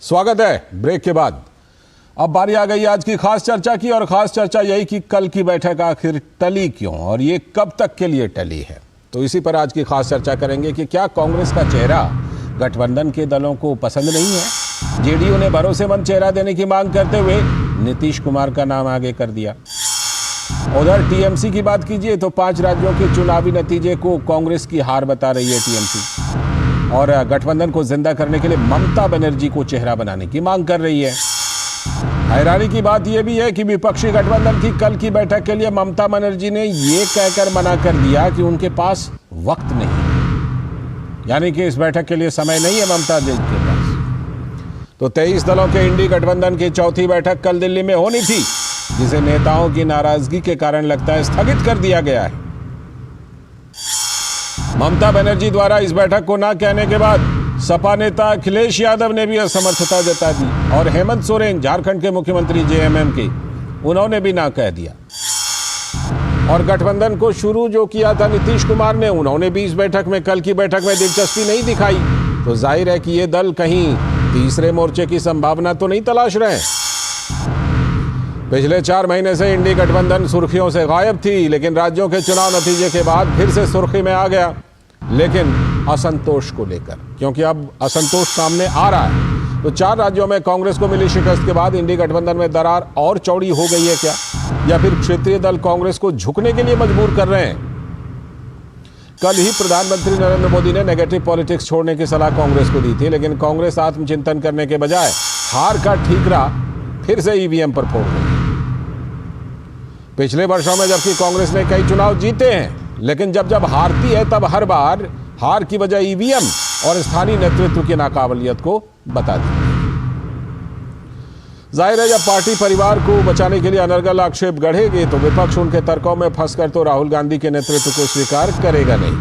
स्वागत है ब्रेक के बाद। अब बारी आ गई आज की खास चर्चा की, और खास चर्चा यही कि कल की बैठक आखिर टली क्यों और ये कब तक के लिए टली है। तो इसी पर आज की खास चर्चा करेंगे कि क्या कांग्रेस का चेहरा गठबंधन के दलों को पसंद नहीं है। जेडीयू ने भरोसेमंद चेहरा देने की मांग करते हुए नीतीश कुमार का नाम आगे कर दिया। उधर टीएमसी की बात कीजिए तो 5 राज्यों के चुनावी नतीजे को कांग्रेस की हार बता रही है टीएमसी, और गठबंधन को जिंदा करने के लिए ममता बनर्जी को चेहरा बनाने की मांग कर रही है। हैरानी की बात यह भी है कि विपक्षी गठबंधन की कल की बैठक के लिए ममता बनर्जी ने यह कहकर मना कर दिया कि उनके पास वक्त नहीं, यानी कि इस बैठक के लिए समय नहीं है ममता जी के पास। तो 23 दलों के इंडी गठबंधन की चौथी बैठक कल दिल्ली में होनी थी, जिसे नेताओं की नाराजगी के कारण लगता है स्थगित कर दिया गया है। ममता बनर्जी द्वारा इस बैठक को ना कहने के बाद सपा नेता अखिलेश यादव ने भी असमर्थता जता दी, और हेमंत सोरेन झारखंड के मुख्यमंत्री जेएमएम के, उन्होंने भी ना कह दिया। और गठबंधन को शुरू जो किया था नीतीश कुमार ने, उन्होंने भी इस बैठक में, कल की बैठक में दिलचस्पी नहीं दिखाई। तो जाहिर है कि ये दल कहीं तीसरे मोर्चे की संभावना तो नहीं तलाश रहे। पिछले 4 महीने से इंडी गठबंधन सुर्खियों से गायब थी, लेकिन राज्यों के चुनाव नतीजे के बाद फिर से सुर्खी में आ गया, लेकिन असंतोष को लेकर, क्योंकि अब असंतोष सामने आ रहा है। तो 4 राज्यों में कांग्रेस को मिली शिकस्त के बाद इंडी गठबंधन में दरार और चौड़ी हो गई है क्या, या फिर क्षेत्रीय दल कांग्रेस को झुकने के लिए मजबूर कर रहे हैं। कल ही प्रधानमंत्री नरेंद्र मोदी ने नेगेटिव पॉलिटिक्स छोड़ने की सलाह कांग्रेस को दी थी, लेकिन कांग्रेस आत्मचिंतन करने के बजाय हार का ठीकरा फिर से ईवीएम पर फोड़ गई। पिछले वर्षों में जबकि कांग्रेस ने कई चुनाव जीते हैं, लेकिन जब हारती है तब हर बार हार की वजह ईवीएम और स्थानीय नेतृत्व की नाकाबिलियत को बता दी। जाहिर है, जब पार्टी परिवार को बचाने के लिए अनर्गल आक्षेप गढ़ेगी तो विपक्ष उनके तर्कों में फंसकर तो राहुल गांधी के नेतृत्व को स्वीकार करेगा नहीं।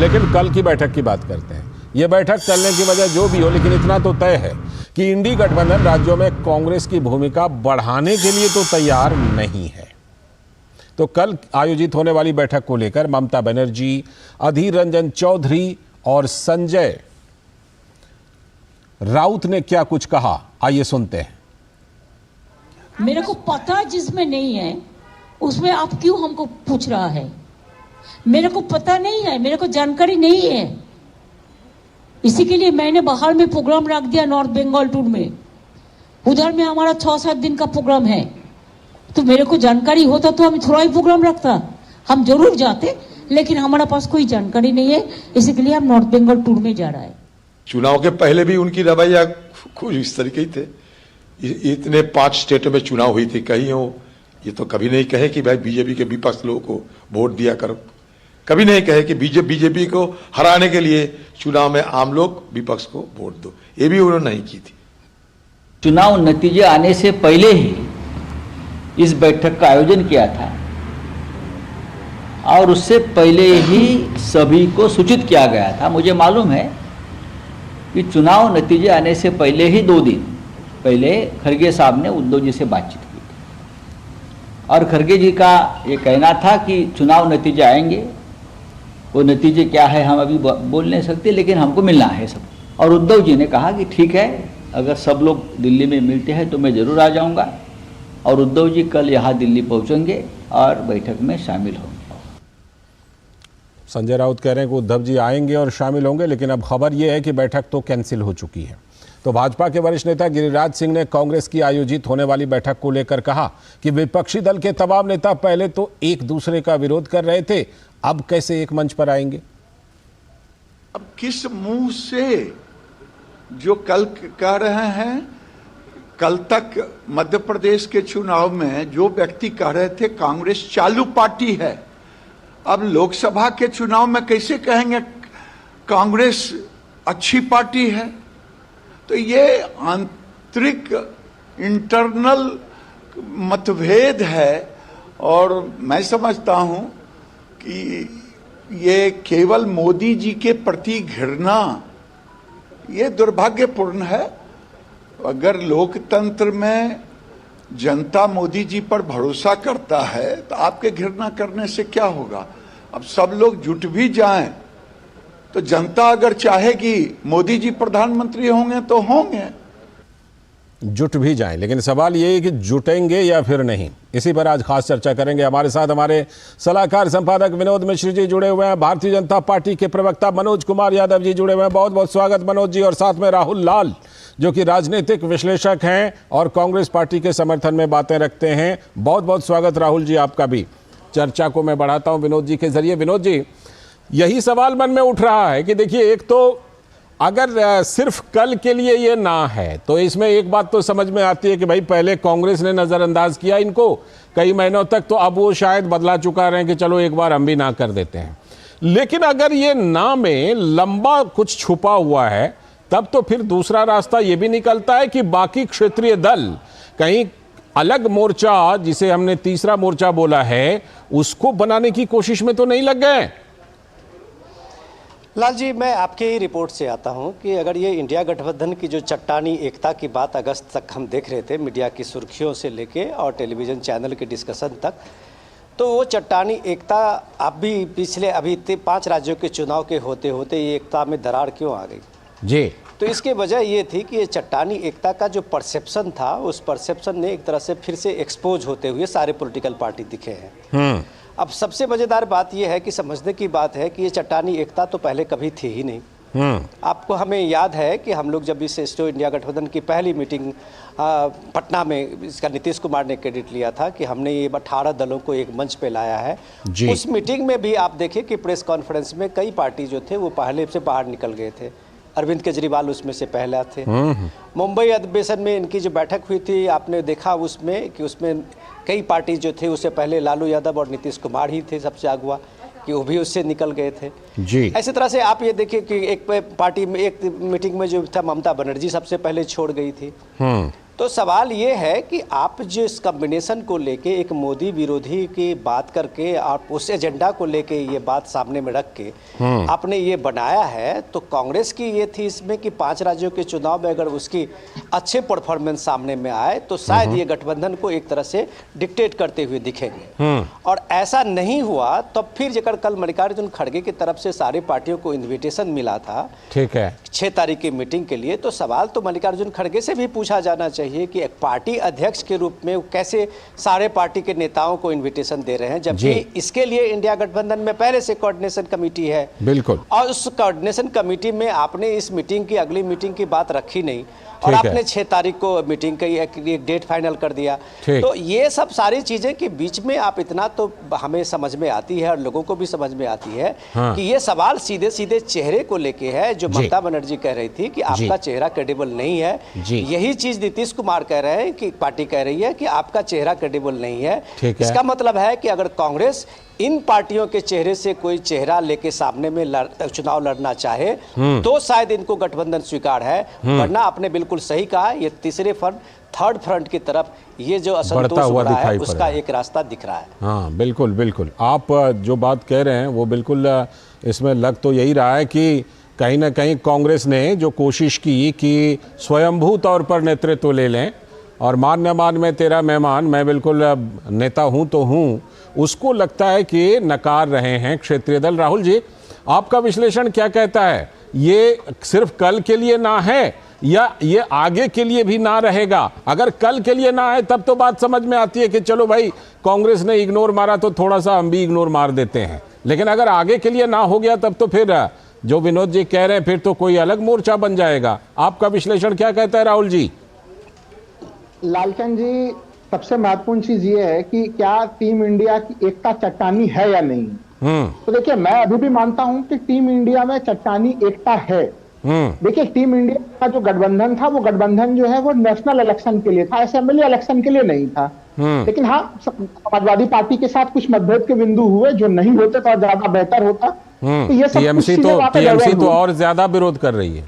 लेकिन कल की बैठक की बात करते हैं। यह बैठक चलने की वजह जो भी हो, लेकिन इतना तो तय है कि इंडी गठबंधन राज्यों में कांग्रेस की भूमिका बढ़ाने के लिए तो तैयार नहीं है। तो कल आयोजित होने वाली बैठक को लेकर ममता बनर्जी, अधीर रंजन चौधरी और संजय राउत ने क्या कुछ कहा, आइए सुनते हैं। मेरे को पता जिसमें नहीं है उसमें आप क्यों हमको पूछ रहा है। मेरे को पता नहीं है, मेरे को जानकारी नहीं है, इसी के लिए मैंने बाहर में प्रोग्राम रख दिया नॉर्थ बंगाल टूर में। उधर में हमारा 6-7 दिन का प्रोग्राम है, तो मेरे को जानकारी होता तो हम थोड़ा ही प्रोग्राम रखता, हम जरूर जाते, लेकिन हमारे पास कोई जानकारी नहीं है, इसी के लिए हम नॉर्थ बंगाल टूर में जा रहा है। चुनाव के पहले भी उनकी रवैया कुछ इस तरीके ही थे। इतने 5 स्टेटों में चुनाव हुई थी, कहीं हो ये तो कभी नहीं कहे कि भाई बीजेपी के विपक्ष लोगों को वोट दिया करो, कभी नहीं कहे कि बीजेपी को हराने के लिए चुनाव में आम लोग विपक्ष को वोट दो, ये भी उन्होंने नहीं की थी। चुनाव नतीजे आने से पहले ही इस बैठक का आयोजन किया था, और उससे पहले ही सभी को सूचित किया गया था। मुझे मालूम है कि चुनाव नतीजे आने से पहले ही 2 दिन पहले खड़गे साहब ने उद्धव जी से बातचीत की थी, और खड़गे जी का ये कहना था कि चुनाव नतीजे आएंगे, वो नतीजे क्या है हम अभी बोल नहीं सकते, लेकिन हमको मिलना है सब। और उद्धव जी ने कहा कि ठीक है, अगर सब लोग दिल्ली में मिलते हैं तो मैं ज़रूर आ जाऊंगा। और उद्धव जी कल यहाँ दिल्ली पहुंचेंगे और बैठक में शामिल होंगे। संजय राउत कह रहे हैं कि उद्धव जी आएंगे और शामिल होंगे, लेकिन अब खबर यह है कि बैठक तो कैंसिल हो चुकी है। तो भाजपा के वरिष्ठ नेता गिरिराज सिंह ने कांग्रेस की आयोजित होने वाली बैठक को लेकर कहा कि विपक्षी दल के तमाम नेता पहले तो एक दूसरे का विरोध कर रहे थे, अब कैसे एक मंच पर आएंगे। अब किस मुंह से जो कल कह रहे हैं, कल तक मध्य प्रदेश के चुनाव में जो व्यक्ति कह रहे थे कांग्रेस चालू पार्टी है, अब लोकसभा के चुनाव में कैसे कहेंगे कांग्रेस अच्छी पार्टी है। तो ये आंतरिक इंटरनल मतभेद है, और मैं समझता हूं कि ये केवल मोदी जी के प्रति घृणा, ये दुर्भाग्यपूर्ण है। अगर लोकतंत्र में जनता मोदी जी पर भरोसा करता है तो आपके घृणा करने से क्या होगा। अब सब लोग जुट भी जाएं तो जनता अगर चाहेगी मोदी जी प्रधानमंत्री होंगे तो होंगे। जुट भी जाएं, लेकिन सवाल ये है कि जुटेंगे या फिर नहीं। इसी पर आज खास चर्चा करेंगे। हमारे साथ हमारे सलाहकार संपादक विनोद मिश्र जी जुड़े हुए हैं, भारतीय जनता पार्टी के प्रवक्ता मनोज कुमार यादव जी जुड़े हुए हैं। बहुत बहुत स्वागत मनोज जी। और साथ में राहुल लाल जो कि राजनीतिक विश्लेषक हैं और कांग्रेस पार्टी के समर्थन में बातें रखते हैं। बहुत बहुत स्वागत राहुल जी आपका भी। चर्चा को मैं बढ़ाता हूं विनोद जी के जरिए। विनोद जी, यही सवाल मन में उठ रहा है कि देखिए, एक तो अगर सिर्फ कल के लिए ये ना है तो इसमें एक बात तो समझ में आती है कि भाई पहले कांग्रेस ने नज़रअंदाज किया इनको कई महीनों तक, तो अब वो शायद बदला चुका रहे हैं कि चलो एक बार हम भी ना कर देते हैं। लेकिन अगर ये ना में लंबा कुछ छुपा हुआ है तब तो फिर दूसरा रास्ता ये भी निकलता है कि बाकी क्षेत्रीय दल कहीं अलग मोर्चा, जिसे हमने तीसरा मोर्चा बोला है, उसको बनाने की कोशिश में तो नहीं लग गए। लाल जी, मैं आपके ही रिपोर्ट से आता हूं कि अगर ये इंडिया गठबंधन की जो चट्टानी एकता की बात अगस्त तक हम देख रहे थे, मीडिया की सुर्खियों से लेके और टेलीविज़न चैनल के डिस्कशन तक, तो वो चट्टानी एकता अब भी पिछले अभी 5 राज्यों के चुनाव के होते होते ये एकता में दरार क्यों आ गई जी? तो इसकी वजह ये थी कि ये चट्टानी एकता का जो परसेप्शन था, उस परसेप्शन ने एक तरह से फिर से एक्सपोज होते हुए सारे पॉलिटिकल पार्टी दिखे हैं। अब सबसे मज़ेदार बात यह है कि समझने की बात है कि ये चट्टानी एकता तो पहले कभी थी ही नहीं। आपको हमें याद है कि हम लोग जब इस स्टो इंडिया गठबंधन की पहली मीटिंग पटना में, इसका नीतीश कुमार ने क्रेडिट लिया था कि हमने ये 18 दलों को एक मंच पे लाया है। उस मीटिंग में भी आप देखिए कि प्रेस कॉन्फ्रेंस में कई पार्टी जो थे वो पहले से बाहर निकल गए थे। अरविंद केजरीवाल उसमें से पहला थे। मुंबई अधिवेशन में इनकी जो बैठक हुई थी, आपने देखा उसमें कि उसमें कई पार्टी जो थे उससे पहले लालू यादव और नीतीश कुमार ही थे सबसे अगुआ, कि वो भी उससे निकल गए थे जी। ऐसी तरह से आप ये देखिए कि एक पार्टी में, एक मीटिंग में जो था ममता बनर्जी सबसे पहले छोड़ गई थी। तो सवाल ये है कि आप जो इस कॉम्बिनेशन को लेके एक मोदी विरोधी की बात करके आप उस एजेंडा को लेके ये बात सामने में रख के आपने ये बनाया है, तो कांग्रेस की ये थी इसमें कि 5 राज्यों के चुनाव में अगर उसकी अच्छे परफॉर्मेंस सामने में आए तो शायद ये गठबंधन को एक तरह से डिक्टेट करते हुए दिखेंगे। और ऐसा नहीं हुआ, तब फिर जब कल मल्लिकार्जुन खड़गे की तरफ से सारी पार्टियों को इन्विटेशन मिला था, ठीक है, 6 तारीख की मीटिंग के लिए, तो सवाल तो मल्लिकार्जुन खड़गे से भी पूछा जाना चाहिए कि एक पार्टी अध्यक्ष के रूप में कैसे सारे पार्टी के नेताओं को इनविटेशन दे रहे हैं, जबकि इसके लिए इंडिया गठबंधन में पहले से कोऑर्डिनेशन कमेटी है। बिल्कुल। और उस कोऑर्डिनेशन कमेटी में आपने इस मीटिंग की, अगली मीटिंग की बात रखी नहीं और आपने 6 तारीख को मीटिंग का एक डेट फाइनल कर दिया। तो ये सब सारी चीजें के बीच में आप इतना तो हमें समझ में आती है और लोगों को भी समझ में आती है कि ये सवाल सीधे सीधे चेहरे को लेके है, जो ममता बनर्जी कह रही थी कि आपका चेहरा क्रेडिबल नहीं है। यही चीज नीतीश कुमार कह रहे हैं कि पार्टी कह रही है कि आपका चेहरा क्रेडिबल नहीं है। इसका मतलब है कि अगर कांग्रेस इन पार्टियों के चेहरे से कोई चेहरा लेके सामने में चुनाव लड़ना चाहे तो शायद इनको गठबंधन स्वीकार है, वरना आपने बिल्कुल सही कहा, ये तीसरे फ्रंट, थर्ड फ्रंट की तरफ ये जो असंतोष हो रहा है उसका एक रास्ता दिख रहा है। हाँ, बिल्कुल बिल्कुल। आप जो बात कह रहे हैं वो बिल्कुल इसमें लग तो यही रहा है कि कहीं ना कहीं कांग्रेस ने जो कोशिश की कि स्वयंभू तौर पर नेतृत्व ले लें और मान न मान में तेरा मेहमान, मैं बिल्कुल नेता हूं तो हूं, उसको लगता है कि नकार रहे हैं क्षेत्रीय दल। राहुल जी, आपका विश्लेषण क्या कहता है? ये सिर्फ कल के लिए ना है या ये आगे के लिए भी ना रहेगा? अगर कल के लिए ना है तब तो बात समझ में आती है कि चलो भाई कांग्रेस ने इग्नोर मारा तो थोड़ा सा हम भी इग्नोर मार देते हैं, लेकिन अगर आगे के लिए ना हो गया तब तो फिर जो विनोद जी कह रहे हैं फिर तो कोई अलग मोर्चा बन जाएगा। आपका विश्लेषण क्या कहता है राहुल जी? लालचंद जी, सबसे महत्वपूर्ण चीज ये है कि क्या टीम इंडिया की एकता चट्टानी है या नहीं। तो देखिए, मैं अभी भी मानता हूं कि टीम इंडिया में चट्टानी एकता है। देखिए, टीम इंडिया का जो गठबंधन था, वो गठबंधन जो है वो नेशनल इलेक्शन के लिए था, असेंबली इलेक्शन के लिए नहीं था। लेकिन हाँ, समाजवादी पार्टी के साथ कुछ मतभेद के बिंदु हुए, जो नहीं होते तो ज्यादा बेहतर होता। तो ये सब टीएमसी तो और ज्यादा विरोध कर रही है,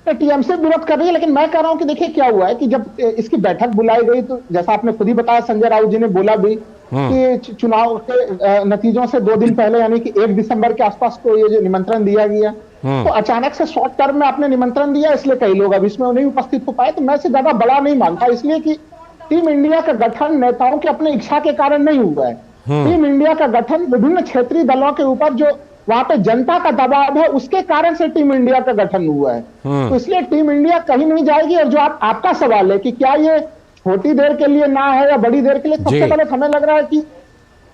टीएमसी विरोध कर रही है। लेकिन मैं कह रहा हूं कि देखिए क्या हुआ है कि जब इसकी बैठक बुलाई गई तो जैसा आपने खुद ही बताया, संजय राउत जी ने बोला भी कि चुनाव के नतीजों से 2 दिन पहले यानी कि 1 दिसंबर के आसपास को ये जो निमंत्रण दिया गया, तो अचानक से शॉर्ट टर्म में आपने निमंत्रण दिया, इसलिए कई लोग अब इसमें नहीं उपस्थित हो पाए। तो मैं इसे ज्यादा बड़ा नहीं मानता, इसलिए कि टीम इंडिया का गठन नेताओं के अपने इच्छा के कारण नहीं हुआ है। टीम इंडिया का गठन विभिन्न क्षेत्रीय दलों के ऊपर जो वहां पे जनता का दबाव है, उसके कारण से टीम इंडिया का गठन हुआ है। तो इसलिए टीम इंडिया कहीं नहीं जाएगी। और जो आपका सवाल है कि क्या ये छोटी देर के लिए ना है या बड़ी देर के लिए, सबसे पहले हमें लग रहा है कि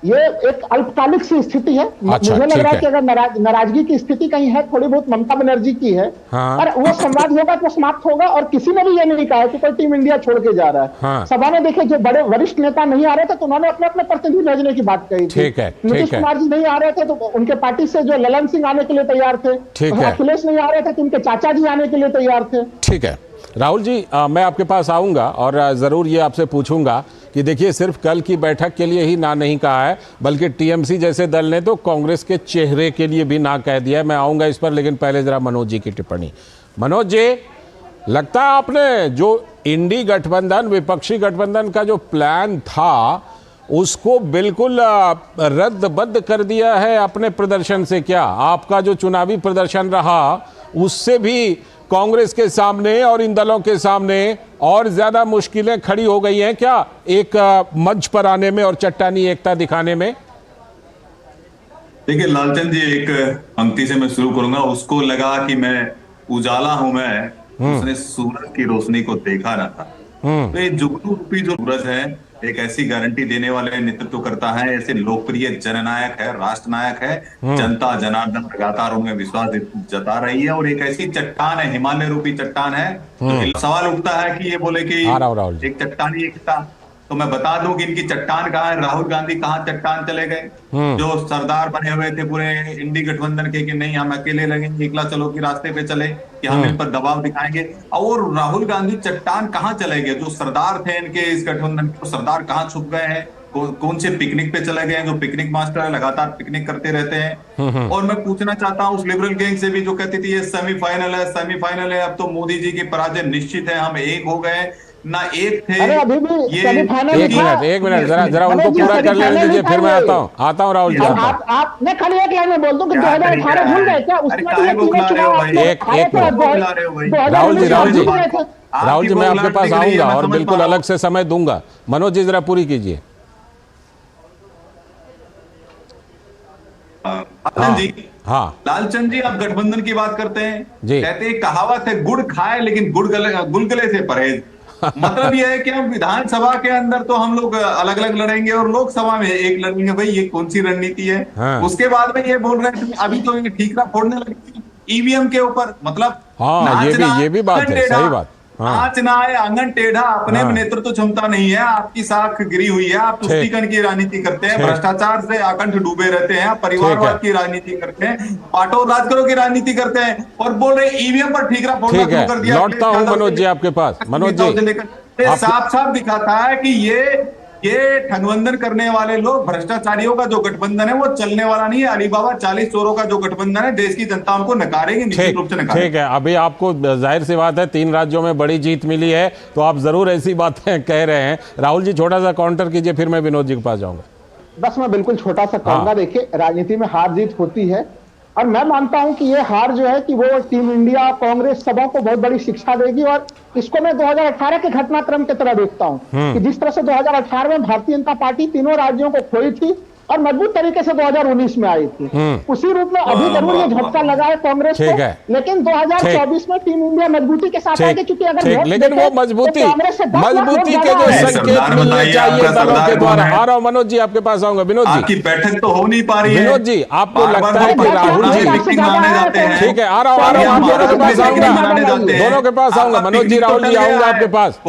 ये एक अल्पकालिक सी स्थिति है। मुझे लग रहा है कि अगर नाराजगी की स्थिति कहीं है, थोड़ी बहुत ममता बनर्जी की है, और वो संवाद होगा तो समाप्त होगा। और किसी ने भी ये नहीं कहा कि कोई टीम इंडिया छोड़ के जा रहा है। सभा में देखिए, जो बड़े वरिष्ठ नेता नहीं आ रहे थे तो उन्होंने अपने अपने प्रतिनिधि भेजने की बात कही थी। नीतीश कुमार जी नहीं आ रहे थे तो उनके पार्टी से जो ललन सिंह आने के लिए तैयार थे, अखिलेश नहीं आ रहे थे तो उनके चाचा जी आने के लिए तैयार थे। ठीक है राहुल जी, मैं आपके पास आऊंगा और ज़रूर ये आपसे पूछूंगा कि देखिए, सिर्फ कल की बैठक के लिए ही ना नहीं कहा है, बल्कि टीएमसी जैसे दल ने तो कांग्रेस के चेहरे के लिए भी ना कह दिया है। मैं आऊंगा इस पर, लेकिन पहले जरा मनोज जी की टिप्पणी। मनोज जी, लगता है आपने जो इंडी गठबंधन, विपक्षी गठबंधन का जो प्लान था उसको बिल्कुल रद्द कर दिया है अपने प्रदर्शन से। क्या आपका जो चुनावी प्रदर्शन रहा उससे भी कांग्रेस के सामने और इन दलों के सामने और ज्यादा मुश्किलें खड़ी हो गई हैं क्या एक मंच पर आने में और चट्टानी एकता दिखाने में? देखिए लालचंद जी, एक पंक्ति से मैं शुरू करूंगा। उसको लगा कि मैं उजाला हूं मैं, उसने सूरज की रोशनी को देखा ना था। तो ये जुगनू रूपी जो सूरज है, एक ऐसी गारंटी देने वाले नेतृत्व करता है, ऐसे लोकप्रिय जननायक है, राष्ट्र नायक है। जनता जनार्दन लगातार उनमें विश्वास जता रही है और एक ऐसी चट्टान है, हिमालय रूपी चट्टान है। तो सवाल उठता है कि ये बोले कि एक चट्टानी एकता, तो मैं बता दूं कि इनकी चट्टान कहाँ है, राहुल गांधी कहाँ चट्टान चले गए, जो सरदार बने हुए थे पूरे इंडी गठबंधन के कि नहीं हम अकेले लगेंगे, एकला चलो के रास्ते पे चले कि हम इन पर दबाव दिखाएंगे। और राहुल गांधी चट्टान कहाँ चले गए, जो सरदार थे इनके इस गठबंधन के, सरदार कहाँ छुप गए हैं, कौन से पिकनिक पे चले गए हैं, जो पिकनिक मास्टर है लगातार पिकनिक करते रहते हैं। और मैं पूछना चाहता हूँ उस लिबरल गैंग से भी जो कहती थी ये सेमीफाइनल है, अब तो मोदी जी की पराजय निश्चित है, हम एक हो गए ना, एक थे। अरे अभी भी एक मिनट जरा उनको पूरा कर लेने दीजिए, फिर मैं आता हूँ राहुल जी। आप मैं खाली एक लाइन में बोल दूं कि 2018 भूल गए क्या? उसमें भी ये तीनों चुनाव राहुल जी मैं आपके पास आऊंगा और बिल्कुल अलग से समय दूंगा। मनोज जी जरा पूरी कीजिए। हाँ लालचंद जी, आप गठबंधन की बात करते हैं, कहते हैं कहावत है गुड़ खाए लेकिन गुलगले से परहेज। मतलब यह है कि हम विधानसभा के अंदर तो हम लोग अलग अलग लड़ेंगे और लोकसभा में एक लड़ेंगे। भाई ये कौन सी रणनीति है? उसके बाद में ये बोल रहे हैं अभी तो ठीकरा फोड़ने लगे ईवीएम के ऊपर। मतलब ये भी बात है, सही बात। नाच ना आए आंगन टेढ़ा, अपने में नेतृत्व क्षमता नहीं है, आपकी साख गिरी हुई है, आप तुष्टीकरण की राजनीति करते हैं, भ्रष्टाचार से आकंठ डूबे रहते हैं, परिवारवाद की राजनीति करते हैं, पाटो राजकरों की राजनीति करते हैं और बोल रहे ईवीएम पर ठीकरा फोड़ना शुरू कर दिया। लौटता हूं मनोज जी आपके पास। मनोज जी साफ साफ दिखाता है कि ये ठगबंधन करने वाले लोग, भ्रष्टाचारियों का जो गठबंधन है वो चलने वाला नहीं है। अलीबाबा 40 चोरों का जो गठबंधन है, देश की जनता उनको नकारेगी, निश्चित रूप से नकारेगी। ठीक है, अभी आपको जाहिर सी बात है 3 राज्यों में बड़ी जीत मिली है तो आप जरूर ऐसी बातें कह रहे हैं। राहुल जी छोटा सा काउंटर कीजिए, फिर मैं विनोद जी के पास जाऊंगा। बस मैं बिल्कुल छोटा सा कहूंगा। देखिए, राजनीति में हार जीत होती है और मैं मानता हूं कि ये हार जो है कि वो टीम इंडिया कांग्रेस सबों को बहुत बड़ी शिक्षा देगी। और इसको मैं 2018 के घटनाक्रम की तरह देखता हूं कि जिस तरह से 2018 में भारतीय जनता पार्टी तीनों राज्यों को खोई थी और मजबूत तरीके से 2019 में आई थी, उसी रूप में अभी जरूर ये झटका लगा है कांग्रेस को, लेकिन 2024 में टीम इंडिया मजबूती के साथ आएगी। क्योंकि अगर लेकिन वो मजबूती के जो संकेत मिलने चाहिए दलों के द्वारा। आ रहा हूं मनोज जी आपके पास आऊंगा। विनोद जी आपकी बैठक तो हो नहीं पा रही है। विनोद जी आपको लगता है कि राहुल जी, ठीक है आ रहा हूं आप दोनों के पास आऊंगा, दोनों के पास आऊंगा। मनोज जी राहुल जी आऊंगा आपके पास,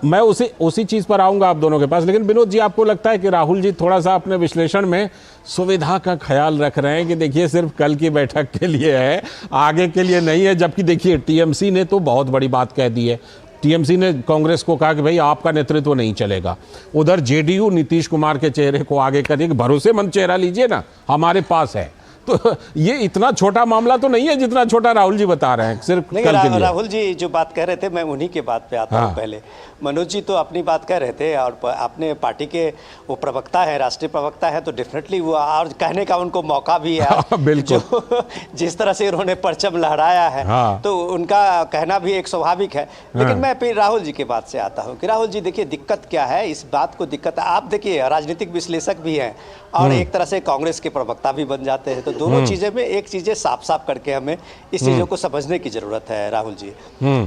मैं उसी चीज पर आऊंगा आप दोनों के पास। लेकिन विनोद जी आपको लगता है कि राहुल जी थोड़ा सा अपने विश्लेषण में सुविधा का ख्याल रख रहे हैं कि देखिए सिर्फ कल की बैठक के लिए है, आगे के लिए नहीं है? जबकि देखिए टीएमसी ने तो बहुत बड़ी बात कह दी है। टीएमसी ने कांग्रेस को कहा कि भाई आपका नेतृत्व नहीं चलेगा। उधर जेडीयू नीतीश कुमार के चेहरे को आगे कर दिया, भरोसेमंद चेहरा लीजिए ना, हमारे पास है। तो ये इतना छोटा मामला तो नहीं है जितना छोटा राहुल जी बता रहे हैं सिर्फ कल के लिए। राहुल जी जो बात कह रहे थे, मैं उन्हीं के बात पे आता हूँ। पहले मनोज जी तो अपनी बात कह रहे थे और अपने पार्टी के वो प्रवक्ता है, राष्ट्रीय प्रवक्ता है, तो डेफिनेटली वो और कहने का उनको मौका भी है। बिल्कुल जिस तरह से उन्होंने परचम लहराया है तो उनका कहना भी एक स्वाभाविक है। लेकिन मैं फिर राहुल जी के बात से आता हूँ कि राहुल जी देखिए दिक्कत क्या है, इस बात को दिक्कत आप देखिए राजनीतिक विश्लेषक भी हैं और एक तरह से कांग्रेस के प्रवक्ता भी बन जाते हैं। तो दोनों चीजें में एक चीजें साफ साफ करके हमें इस चीजों को समझने की जरूरत है। राहुल जी,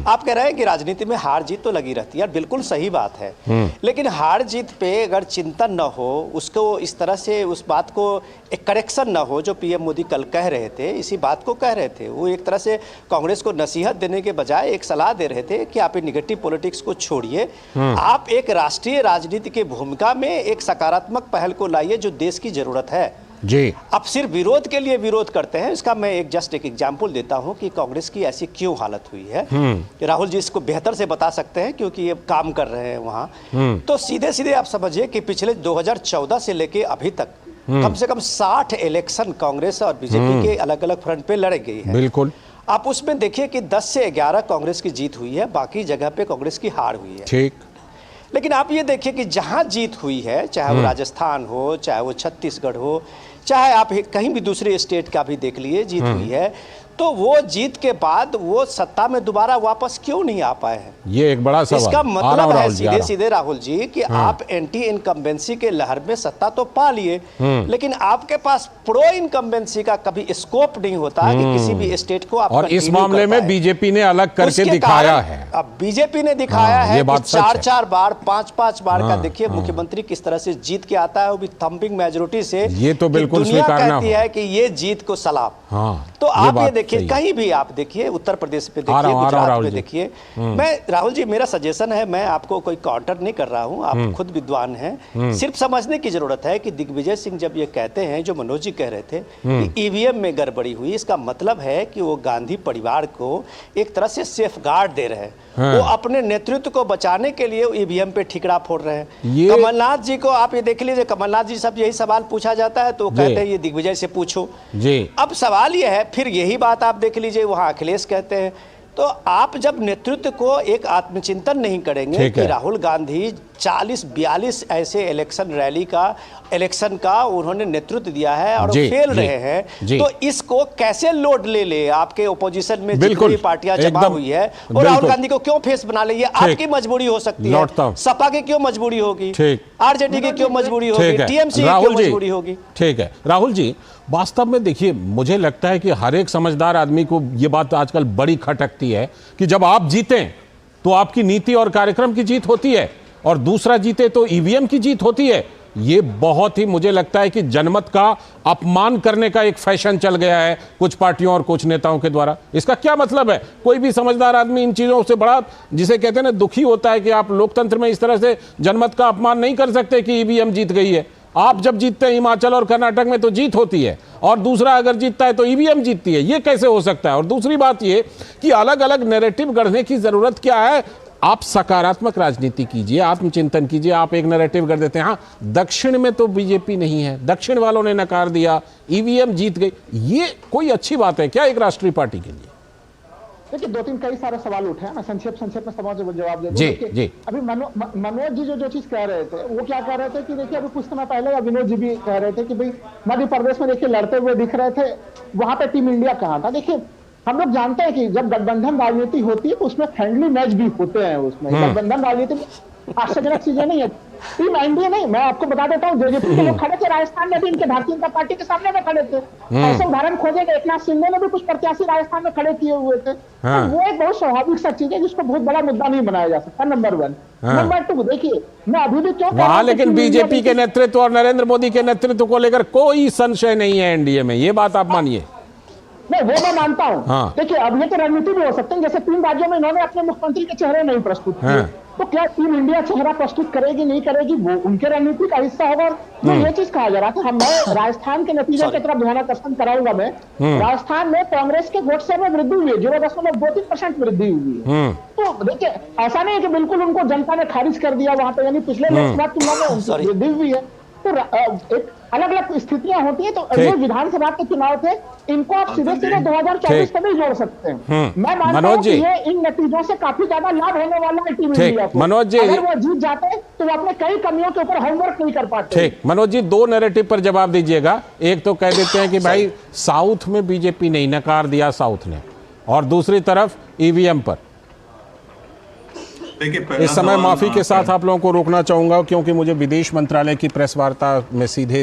आप कह रहे हैं कि राजनीति में हार जीत तो लगी रहती है, बिल्कुल सही बात है, लेकिन हार जीत पे अगर चिंतन न हो, उसको इस तरह से उस बात को एक करेक्शन न हो, जो पीएम मोदी कल कह रहे थे, इसी बात को कह रहे थे, वो एक तरह से कांग्रेस को नसीहत देने के बजाय एक सलाह दे रहे थे कि आप ये निगेटिव पॉलिटिक्स को छोड़िए, आप एक राष्ट्रीय राजनीति की भूमिका में एक सकारात्मक पहल को लाइए जो देश की जरूरत है जी। अब सिर्फ विरोध के लिए विरोध करते हैं। इसका मैं एक एग्जांपल देता हूं कि कांग्रेस की ऐसी क्यों हालत हुई है। राहुल जी इसको बेहतर से बता सकते हैं क्योंकि ये काम कर रहे हैं वहां। तो सीधे सीधे आप समझिए कि पिछले 2014 से लेके अभी तक कम से कम 60 इलेक्शन कांग्रेस और बीजेपी के अलग अलग फ्रंट पे लड़े गई है। बिल्कुल। आप उसमें देखिए कि 10 से 11 कांग्रेस की जीत हुई है, बाकी जगह पे कांग्रेस की हार हुई है। ठीक। लेकिन आप ये देखिए कि जहां जीत हुई है, चाहे वो राजस्थान हो, चाहे वो छत्तीसगढ़ हो, चाहे आप कहीं भी दूसरे स्टेट का भी देख लिए, जीत हुई है, तो वो जीत के बाद वो सत्ता में दोबारा वापस क्यों नहीं आ पाए हैं? ये एक बड़ा सवाल। इसका मतलब है सीधे सीधे राहुल जी कि आप एंटी इनकम्बेंसी के लहर में सत्ता तो पा लिए, लेकिन आपके पास प्रो इनकम्बेंसी का कभी स्कोप नहीं होता कि किसी भी स्टेट को आप और इस मामले में बीजेपी ने अलग करके दिखाया है। अब बीजेपी ने दिखाया है ये कि बात सच है। 4-4 बार 5-5 बार का देखिए मुख्यमंत्री किस तरह से जीत के आता है, वो भी थंपिंग मेजोरिटी से। ये तो बिल्कुल दुनिया स्वीकारना कहती है कि ये जीत को सलाम। तो आप ये देखिए, कहीं भी आप देखिए, उत्तर प्रदेश पे देखिए, गुजरात में देखिए। मैं राहुल जी, मेरा सजेशन है, मैं आपको कोई काउंटर नहीं कर रहा हूं, आप खुद विद्वान हैं, सिर्फ समझने की जरूरत है कि दिग्विजय सिंह जब ये कहते हैं, जो मनोज जी कह रहे थे कि ईवीएम में गड़बड़ी हुई, इसका मतलब है कि वो गांधी परिवार को एक तरह से सेफ गार्ड दे रहे हैं। वो अपने नेतृत्व को बचाने के लिए ईवीएम पे ठिकरा फोड़ रहे हैं। कमलनाथ जी को आप ये देख लीजिए, कमलनाथ जी सब यही सवाल पूछा जाता है तो कहते हैं ये दिग्विजय से पूछो जी। अब सवाल ये है, फिर यही बात आप देख लीजिए वहां अखिलेश कहते हैं। तो आप जब नेतृत्व को एक आत्मचिंतन नहीं करेंगे कि राहुल गांधी 40-42 ऐसे इलेक्शन का उन्होंने नेतृत्व दिया है और फेल रहे हैं, तो इसको कैसे लोड ले आप ओपोजिशन में जितनी पार्टियां जमा हुई है, और राहुल गांधी को क्यों फेस बना ले? ये आपकी मजबूरी हो सकती है, सपा की क्यों मजबूरी होगी, आरजेडी की क्यों मजबूरी होगी, टीएमसी की क्यों मजबूरी होगी? ठीक है राहुल जी, वास्तव में देखिए, मुझे लगता है कि हर एक समझदार आदमी को ये बात आजकल बड़ी खटकती है कि जब आप जीतें तो आपकी नीति और कार्यक्रम की जीत होती है, और दूसरा जीते तो ईवीएम की जीत होती है। ये बहुत ही, मुझे लगता है कि जनमत का अपमान करने का एक फैशन चल गया है कुछ पार्टियों और कुछ नेताओं के द्वारा। इसका क्या मतलब है? कोई भी समझदार आदमी इन चीजों से बड़ा, जिसे कहते हैं ना, दुखी होता है कि आप लोकतंत्र में इस तरह से जनमत का अपमान नहीं कर सकते कि ईवीएम जीत गई है। आप जब जीतते हैं हिमाचल और कर्नाटक में तो जीत होती है, और दूसरा अगर जीतता है तो ईवीएम जीतती है। ये कैसे हो सकता है? और दूसरी बात ये कि अलग अलग नैरेटिव गढ़ने की जरूरत क्या है? आप सकारात्मक राजनीति कीजिए, आत्मचिंतन कीजिए। आप एक नैरेटिव कर देते हैं, हाँ दक्षिण में तो बीजेपी नहीं है, दक्षिण वालों ने नकार दिया, ईवीएम जीत गई। ये कोई अच्छी बात है क्या एक राष्ट्रीय पार्टी के लिए? देखिए, 2-3 कई सारे सवाल उठे हैं, मैं संक्षेप में जवाब दे दूं। जी। अभी मनोज जी जो चीज कह रहे थे, वो क्या कह रहे थे कि देखिए, अभी कुछ समय पहले विनोद जी भी कह रहे थे कि भाई मध्य प्रदेश में देखिए लड़ते हुए दिख रहे थे, वहां पे टीम इंडिया कहाँ था। देखिए, हम लोग जानते हैं कि जब गठबंधन राजनीति होती है तो उसमें फ्रेंडली मैच भी होते हैं। उसमें गठबंधन राजनीति में आश्चर्यजनक चीजें नहीं है। टीम इंडिया नहीं, मैं आपको बता देता हूँ, जेजेपी के लोग खड़े थे राजस्थान में भी, इनके भारतीय जनता पार्टी के सामने में खड़े थे। ऐसे उदाहरण खोजेंगे, एकनाथ शिंदे ने भी कुछ प्रत्याशी राजस्थान में खड़े किए हुए थे। तो वो एक बहुत स्वाभाविक सा चीज है जिसको बहुत बड़ा मुद्दा नहीं बनाया जा सकता। नंबर 1। नंबर 2, देखिए, मैं अभी भी क्यों वहां लेकिन बीजेपी के नेतृत्व और नरेंद्र मोदी के नेतृत्व को लेकर कोई संशय नहीं है एनडीए में, ये बात आप मानिए? नहीं, वो मैं मानता हूं। देखिए, अब ये तो रणनीति भी हो सकती है, जैसे 3 राज्यों में इन्होंने अपने मुख्यमंत्री के चेहरे नहीं प्रस्तुत किए, तो क्या टीम इंडिया चेहरा प्रस्तुत करेगी नहीं करेगी, वो उनके रणनीति का हिस्सा होगा। जो ये चीज कहा जा रहा था, मैं राजस्थान के नतीजे की तरफ ध्यानाकर्षण कराऊंगा। मैं राजस्थान में कांग्रेस के वोट शेयर में वृद्धि हुई है, 0.23% वृद्धि हुई है। तो देखिए, ऐसा नहीं है कि बिल्कुल उनको जनता ने खारिज कर दिया वहां पे, यानी पिछले लोकसभा चुनाव में वृद्धि हुई है। तो एक अलग अलग स्थितियां होती हैं। तो ये विधानसभा के चुनाव थे, इनको आप सीधे 2024 को भी जोड़ सकते हैं। मैं मानता हूं कि ये इन नतीजों से काफी ज्यादा लाभ होने वाला है टीम इंडिया को। मनोज जी, अगर वो जीत जाते तो वो अपने कई कमियों के ऊपर होमवर्क नहीं कर पाते। ठीक, मनोज जी, 2 नैरेटिव पर जवाब दीजिएगा। एक तो कह देते हैं कि भाई साउथ में बीजेपी नहीं, नकार दिया साउथ ने, और दूसरी तरफ ईवीएम पर। इस समय माफी के साथ आप लोगों को रोकना चाहूंगा क्योंकि मुझे विदेश मंत्रालय की प्रेस वार्ता में सीधे